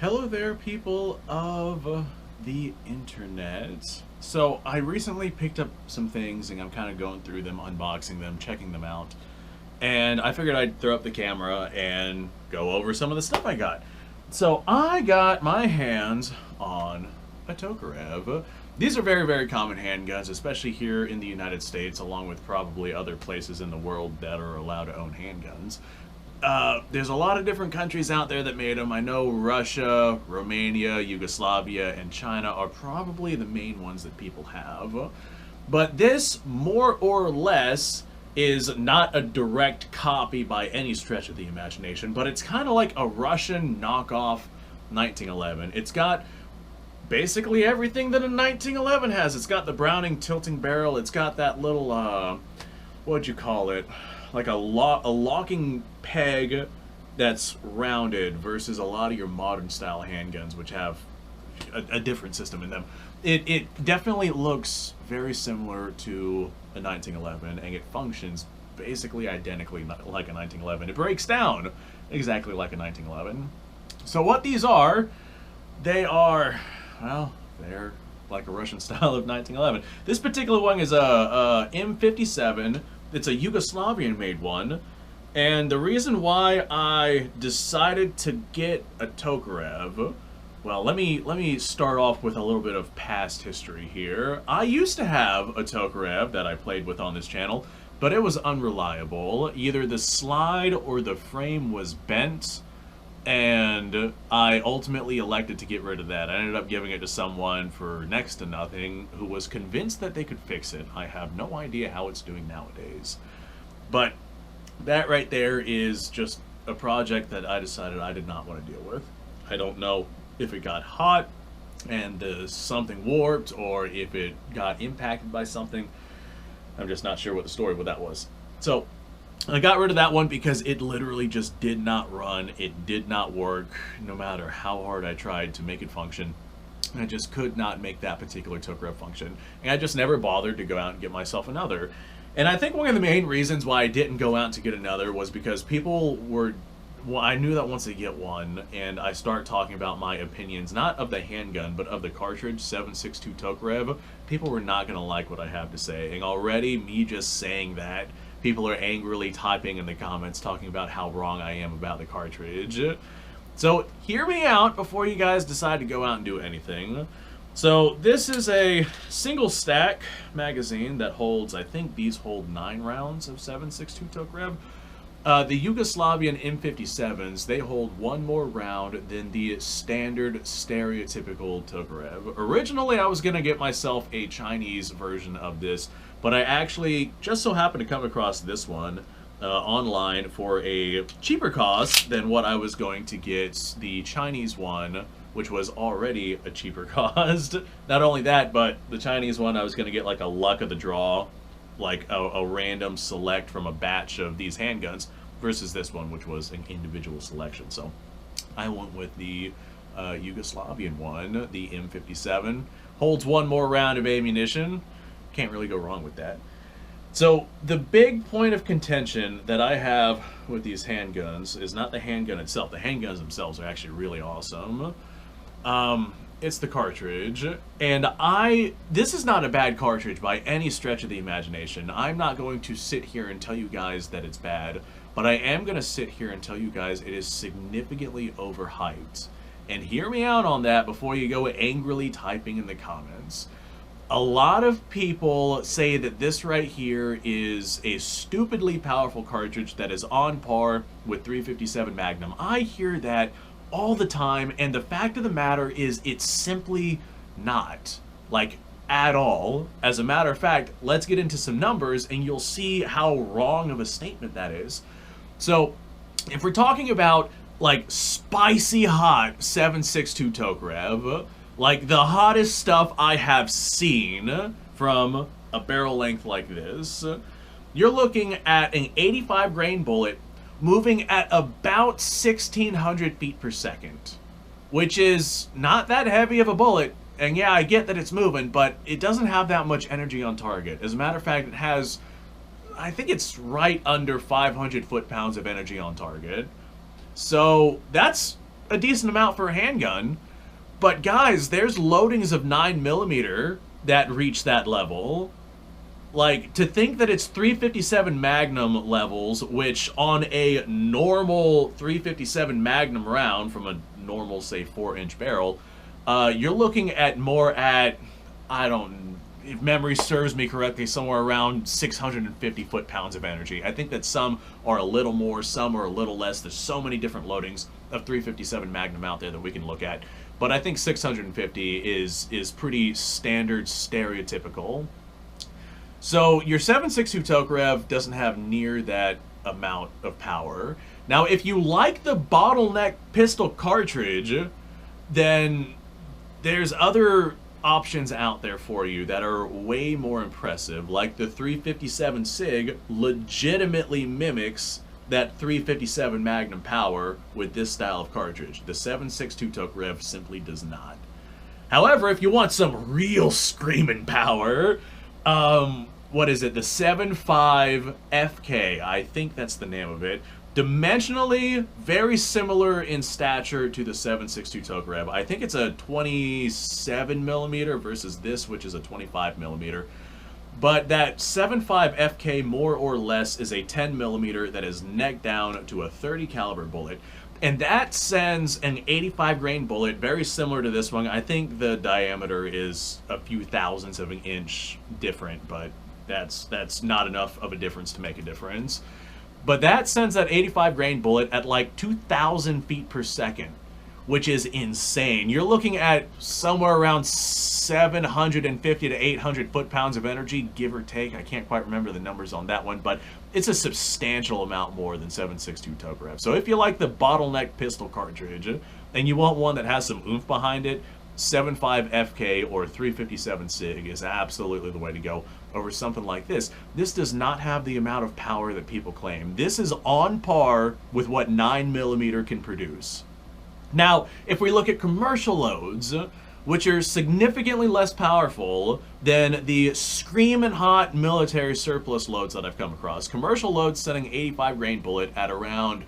Hello there, people of the internet. So, I recently picked up some things and I'm kind of going through them, unboxing them, checking them out. And I figured I'd throw up the camera and go over some of the stuff I got. So, I got my hands on a Tokarev. These are very, very common handguns, especially here in the United States, along with probably other places in the world that are allowed to own handguns. There's a lot of different countries out there that made them. I know Russia, Romania, Yugoslavia, and China are probably the main ones that people have. But this, more or less, is not a direct copy by any stretch of the imagination, but it's kind of like a Russian knockoff 1911. It's got basically everything that a 1911 has. It's got the Browning tilting barrel. It's got that little, what'd you call it? Like a locking peg that's rounded versus a lot of your modern style handguns, which have a different system in them. It definitely looks very similar to a 1911, and it functions basically identically like a 1911. It breaks down exactly like a 1911. So what these are, they are, well, they're like a Russian style of 1911. This particular one is a M57. It's a Yugoslavian-made one, and the reason why I decided to get a Tokarev, well, let me start off with a little bit of past history here. I used to have a Tokarev that I played with on this channel, but it was unreliable. Either the slide or the frame was bent, and I ultimately elected to get rid of that. I ended up giving it to someone for next to nothing who was convinced that they could fix it. I have no idea how it's doing nowadays. But that right there is just a project that I decided I did not want to deal with. I don't know if it got hot and something warped or if it got impacted by something. I'm just not sure what the story with that was. So I got rid of that one because it literally just did not run. It did not work, no matter how hard I tried to make it function. I just could not make that particular Tokarev function. And I just never bothered to go out and get myself another. And I think one of the main reasons why I didn't go out to get another was because people were... Well, I knew that once I get one, and I start talking about my opinions, not of the handgun, but of the Cartridge 762 Tokarev, people were not going to like what I have to say. And already, me just saying that, people are angrily typing in the comments talking about how wrong I am about the Cartridge. So, hear me out before you guys decide to go out and do anything. So, this is a single stack magazine that holds, I think these hold 9 rounds of 762 Tokarev. The Yugoslavian M57s, they hold one more round than the standard stereotypical Tokarev. Originally, I was going to get myself a Chinese version of this, but I actually just so happened to come across this one online for a cheaper cost than what I was going to get the Chinese one, which was already a cheaper cost. Not only that, but the Chinese one I was going to get like a luck of the draw, like a random select from a batch of these handguns, versus this one, which was an individual selection. So I went with the Yugoslavian one, the M57. Holds one more round of ammunition. Can't really go wrong with that. So the big point of contention that I have with these handguns is not the handgun itself. The handguns themselves are actually really awesome. It's the cartridge, and this is not a bad cartridge by any stretch of the imagination. I'm not going to sit here and tell you guys that it's bad, but I am going to sit here and tell you guys it is significantly overhyped. And hear me out on that before you go angrily typing in the comments. A lot of people say that this right here is a stupidly powerful cartridge that is on par with 357 Magnum. I hear that all the time, and the fact of the matter is it's simply not, like, at all. As a matter of fact, let's get into some numbers and you'll see how wrong of a statement that is. So if we're talking about like spicy hot 762 Tokarev, like the hottest stuff I have seen from a barrel length like this, you're looking at an 85 grain bullet moving at about 1,600 feet per second, which is not that heavy of a bullet. And yeah, I get that it's moving, but it doesn't have that much energy on target. As a matter of fact, it has, I think it's right under 500 foot-pounds of energy on target. So that's a decent amount for a handgun. But guys, there's loadings of 9mm that reach that level. Like, to think that it's 357 Magnum levels, which on a normal 357 Magnum round from a normal, say, 4-inch barrel, you're looking at more at, I don't, if memory serves me correctly, somewhere around 650 foot-pounds of energy. I think that some are a little more, some are a little less. There's so many different loadings of 357 Magnum out there that we can look at. But I think 650 is pretty standard, stereotypical. So your 7.62 Tokarev doesn't have near that amount of power. Now, if you like the bottleneck pistol cartridge, then there's other options out there for you that are way more impressive. Like the 357 SIG legitimately mimics that 357 Magnum power with this style of cartridge. The 7.62 Tokarev simply does not. However, if you want some real screaming power, what is it? The 7.5 FK, I think that's the name of it. Dimensionally, very similar in stature to the 7.62 Tokarev. I think it's a 27mm versus this, which is a 25mm. But that 7.5 FK, more or less, is a 10mm that is neck down to a 30 caliber bullet. And that sends an 85 grain bullet, very similar to this one. I think the diameter is a few thousandths of an inch different, but that's not enough of a difference to make a difference. But that sends that 85 grain bullet at like 2,000 feet per second, which is insane. You're looking at somewhere around 750 to 800 foot-pounds of energy, give or take. I can't quite remember the numbers on that one, but it's a substantial amount more than 7.62 Tokarev. So if you like the bottleneck pistol cartridge and you want one that has some oomph behind it, 7.5 FK or 357 SIG is absolutely the way to go over something like this. This does not have the amount of power that people claim. This is on par with what 9mm can produce. Now, if we look at commercial loads, which are significantly less powerful than the screaming hot military surplus loads that I've come across, commercial loads setting 85 grain bullet at around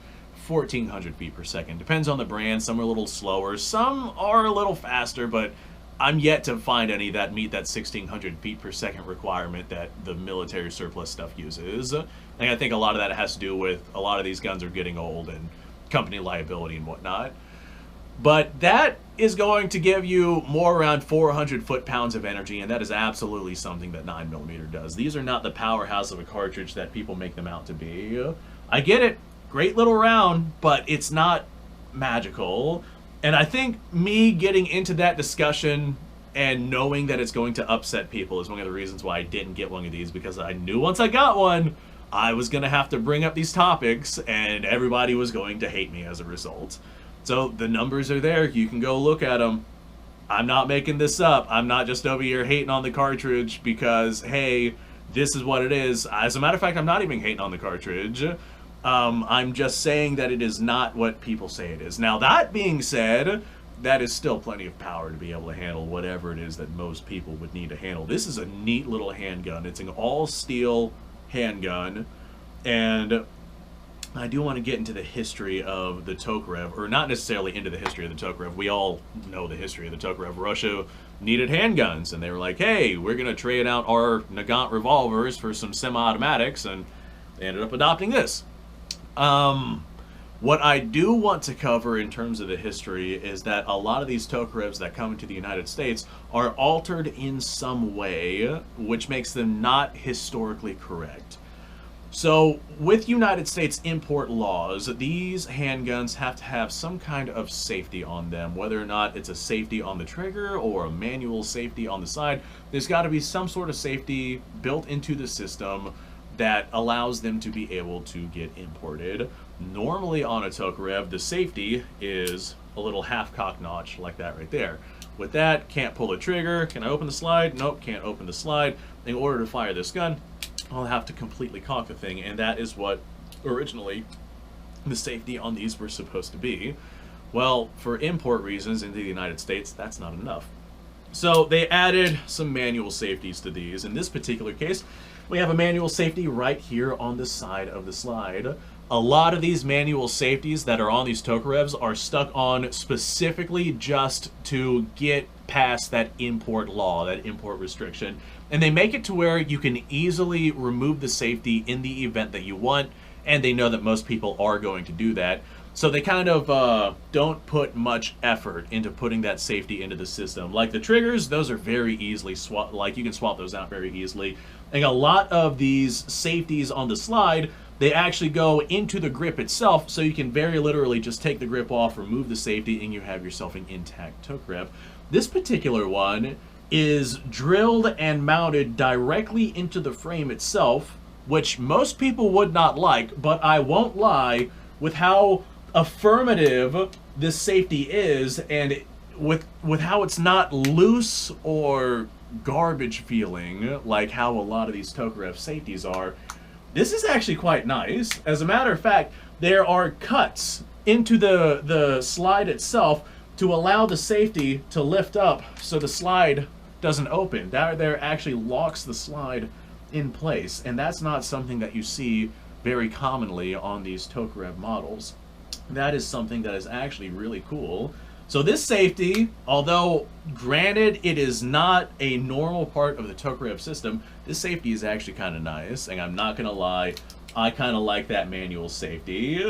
1,400 feet per second. Depends on the brand. Some are a little slower. Some are a little faster, but I'm yet to find any that meet that 1,600 feet per second requirement that the military surplus stuff uses. And I think a lot of that has to do with a lot of these guns are getting old and company liability and whatnot. But that is going to give you more around 400 foot-pounds of energy, and that is absolutely something that 9mm does. These are not the powerhouse of a cartridge that people make them out to be. I get it. Great little round, but it's not magical. And I think me getting into that discussion and knowing that it's going to upset people is one of the reasons why I didn't get one of these, because I knew once I got one, I was going to have to bring up these topics, and everybody was going to hate me as a result. So the numbers are there. You can go look at them. I'm not making this up. I'm not just over here hating on the cartridge because, hey, this is what it is. As a matter of fact, I'm not even hating on the cartridge. I'm just saying that it is not what people say it is. Now, that being said, that is still plenty of power to be able to handle whatever it is that most people would need to handle. This is a neat little handgun. It's an all-steel handgun, and I do want to get into the history of the Tokarev, or not necessarily into the history of the Tokarev. We all know the history of the Tokarev. Russia needed handguns, and they were like, hey, we're going to trade out our Nagant revolvers for some semi-automatics, and they ended up adopting this. What I do want to cover in terms of the history is that a lot of these Tokarevs that come into the United States are altered in some way, which makes them not historically correct. So, with United States import laws, these handguns have to have some kind of safety on them. Whether or not it's a safety on the trigger or a manual safety on the side, there's got to be some sort of safety built into the system that allows them to be able to get imported. Normally on a Tokarev, the safety is a little half-cock notch like that right there. With that, can't pull the trigger. Can I open the slide? Nope, can't open the slide. In order to fire this gun, I'll have to completely cock the thing, and that is what originally the safety on these were supposed to be. Well, for import reasons into the United States, that's not enough. So they added some manual safeties to these. In this particular case, we have a manual safety right here on the side of the slide. a lot of these manual safeties that are on these Tokarevs are stuck on specifically just to get past that import law, that import restriction. And they make it to where you can easily remove the safety in the event that you want, and they know that most people are going to do that. So they kind of don't put much effort into putting that safety into the system. Like the triggers, those are very easily like you can swap those out very easily. And a lot of these safeties on the slide, they actually go into the grip itself, so you can very literally just take the grip off, remove the safety, and you have yourself an intact Tokarev. This particular one is drilled and mounted directly into the frame itself, which most people would not like, but I won't lie, with how affirmative this safety is, and with how it's not loose or garbage feeling like how a lot of these Tokarev safeties are, this is actually quite nice. As a matter of fact, there are cuts into the slide itself to allow the safety to lift up so the slide doesn't open. That there actually locks the slide in place, and that's not something that you see very commonly on these Tokarev models. That is something that is actually really cool. So this safety, although granted it is not a normal part of the Tokarev system, this safety is actually kind of nice, and I'm not gonna lie, I kind of like that manual safety.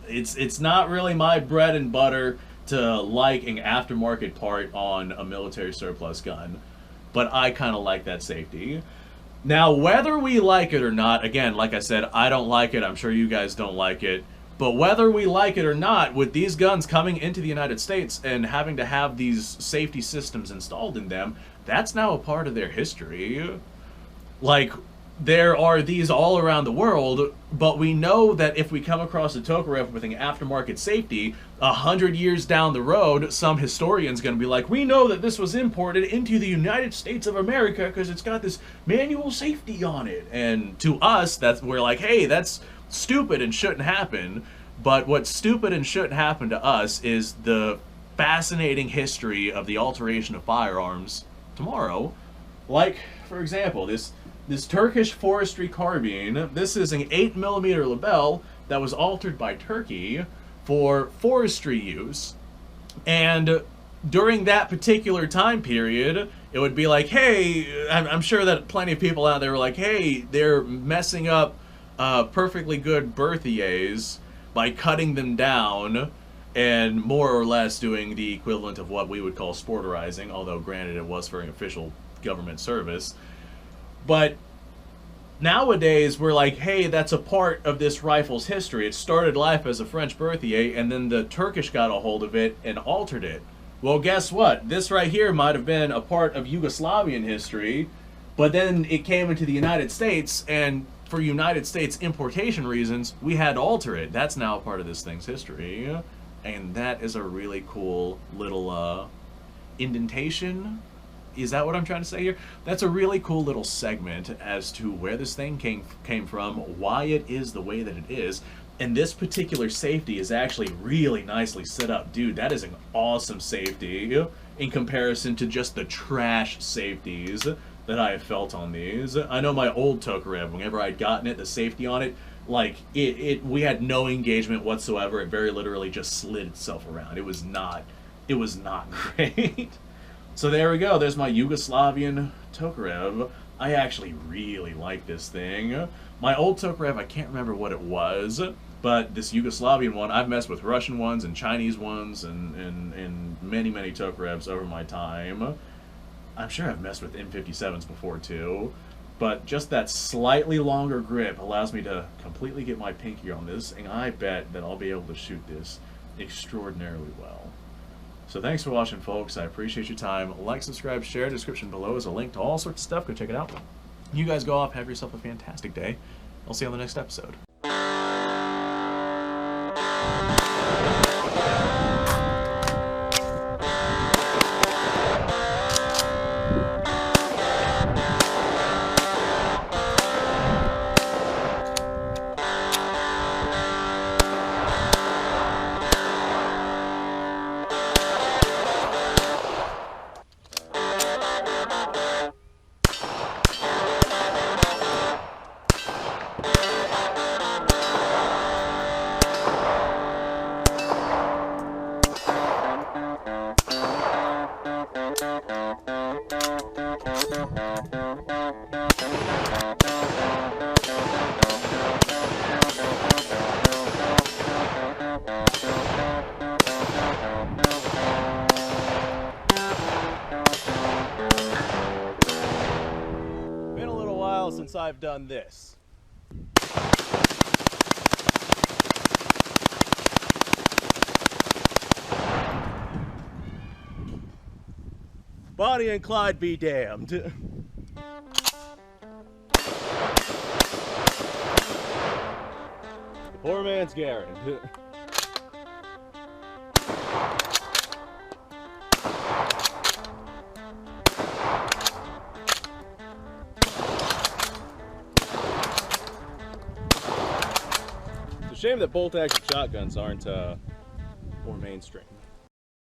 It's not really my bread and butter to like an aftermarket part on a military surplus gun, but I kind of like that safety. Now, whether we like it or not, again, like I said, I don't like it, I'm sure you guys don't like it, but whether we like it or not, with these guns coming into the United States and having to have these safety systems installed in them, that's now a part of their history. Like, there are these all around the world, but we know that if we come across a Tokarev with an aftermarket safety, 100 years down the road, some historian's going to be like, we know that this was imported into the United States of America because it's got this manual safety on it. And to us, we're like, hey, that's stupid and shouldn't happen. But what's stupid and shouldn't happen to us is the fascinating history of the alteration of firearms tomorrow. Like, for example, this Turkish forestry carbine. This is an 8mm Lebel that was altered by Turkey for forestry use. And during that particular time period, it would be like, hey, I'm sure that plenty of people out there were like, hey, they're messing up perfectly good Berthier's by cutting them down and more or less doing the equivalent of what we would call sporterizing, although granted it was for an official government service. But nowadays, we're like, hey, that's a part of this rifle's history. It started life as a French Berthier, and then the Turkish got a hold of it and altered it. Well, guess what? This right here might have been a part of Yugoslavian history, but then it came into the United States, and for United States importation reasons, we had to alter it. That's now a part of this thing's history, and that is a really cool little indentation. Is that what I'm trying to say here? That's a really cool little segment as to where this thing came from, why it is the way that it is, and this particular safety is actually really nicely set up. Dude, that is an awesome safety in comparison to just the trash safeties that I have felt on these. I know my old Tokarev, whenever I'd gotten it, the safety on it, like, we had no engagement whatsoever. It very literally just slid itself around. It was not great. So there we go, there's my Yugoslavian Tokarev. I actually really like this thing. My old Tokarev, I can't remember what it was, but this Yugoslavian one, I've messed with Russian ones and Chinese ones and many, many Tokarevs over my time. I'm sure I've messed with M57s before too, but just that slightly longer grip allows me to completely get my pinky on this, and I bet that I'll be able to shoot this extraordinarily well. So thanks for watching, folks. I appreciate your time. Like, subscribe, share. Description below is a link to all sorts of stuff. Go check it out. You guys go off. Have yourself a fantastic day. I'll see you on the next episode. Been a little while since I've done this. Bonnie and Clyde be damned. The poor man's Garen. It's a shame that bolt-action shotguns aren't more mainstream.